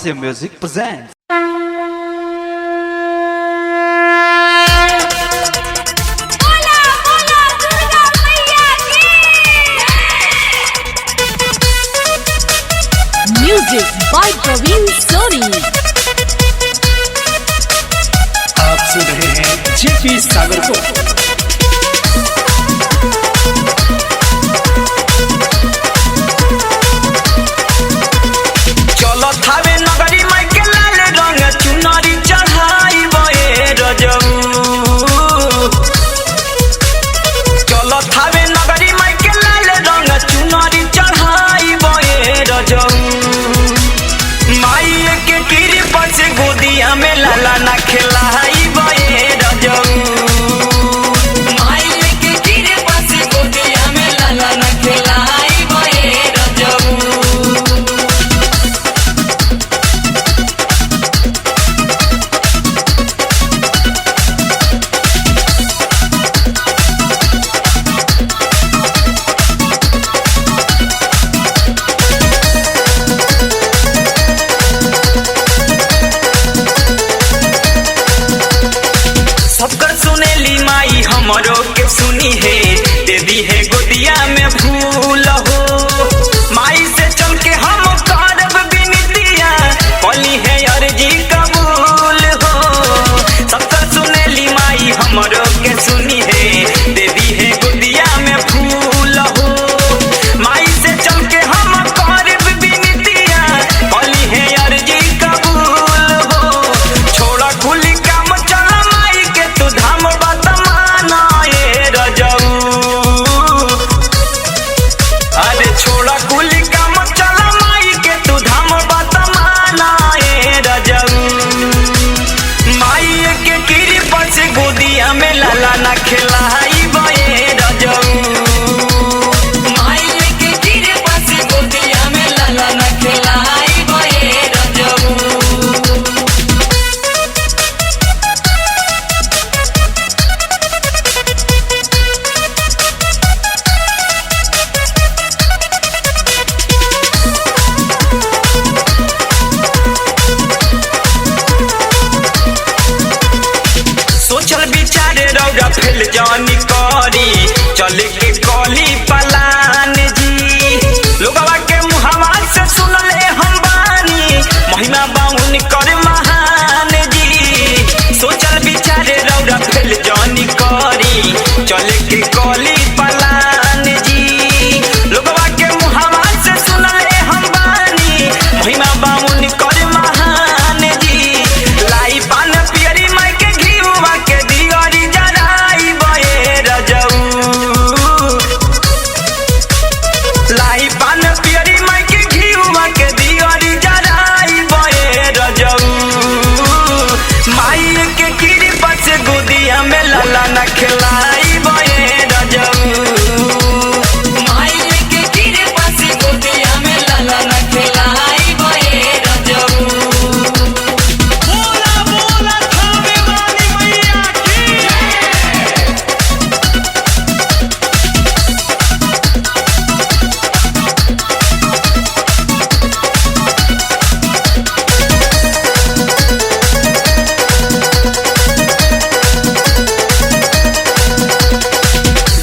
RC Music presents. Music by Praveen Soni। आप सुन रहे हैं जेपी सागर को। चलो थावे नगरी माई के लाल रंग चुनरी चढ़ाई बे रजऊ। चलो थावे नगरी माई के लाल रंग चुनरी चढ़ाई बे रजऊ। माई के कृपा से गोदिया में लाला ना खिलाई बे रजऊ। माई के कृपा से गोदिया में लाला ना खिलाई बे रजऊ। सबकर सुनेली माई हमरो के सुनी है, दे दी है गोदिया में फूल हो। माई से चल के हम करब बिनतिया, कली है अर्जी कबूल हो। सबकर सुनेली माई हमरो के सुनी है, दे दी है गोदिया में फूल हो। माई से चल के हम करब बिनतिया, कली है अर्जी कबूल हो। छोड़ा खुली काम चला माई के तू धाम बात माना ये रजऊ। अरे छोड़ा कुली काम चला माई के तू धाम बात माना ये रजऊ। माई के कृपा से गोदिया में लाला ना खिलाई बे रजऊ। माई के कृपा से गोदिया में लाला ना खिलाई बे रजऊ। सोचल विचारे रौरा फेल जानी करी, चल के कली पलान जी। लोगवा के मुहावा से सुनले हम बानी, महिमा बाउन कर महान जी। सोचल विचारे रौरा फेल जानी करी, चल के कली पलान जी। लोगवा के मुहावा से सुनले हम बानी, महिमा बाउन कर महान जी। लाई पान पियरी माई के घीवा के दियरी जराई बे रजऊ। लाई पान पियरी माई के घीवा के दियरी जराई बे रजऊ। माई के कृपा से गोदिया में लाला ना खिलाई बे रजऊ। माई के कृपा से गोदिया में लाला ना खिलाई बे रजऊ। बोला बोला थावे वाली मैया की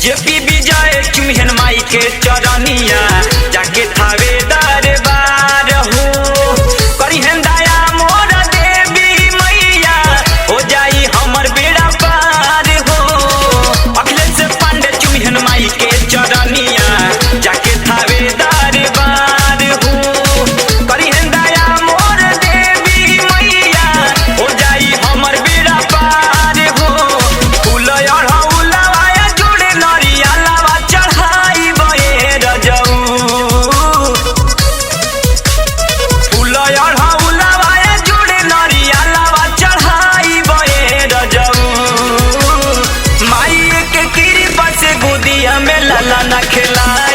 जेपी विजय चुम्हन माई के चरनिया, जाके थावे दरबार हो। करिहन दया मोर देवी मैया, हो जाई हमर बेड़ा पार हो। अखिलेश पांडे चुम्हन माई के चरनिया, जाके थावे दरबार हो। करिहन दया मोर देवी मैया, हो जाई हमर बेड़ा पार हो। फूल अढ़ौलवा जुड़े नरिया लावा चढ़ाई बे रजऊ। फूल अढ़ौलवा जुड़े नरिया लावा चढ़ाई बे रजऊ। माई के कृपा से गोदिया में लाला ना खिलाई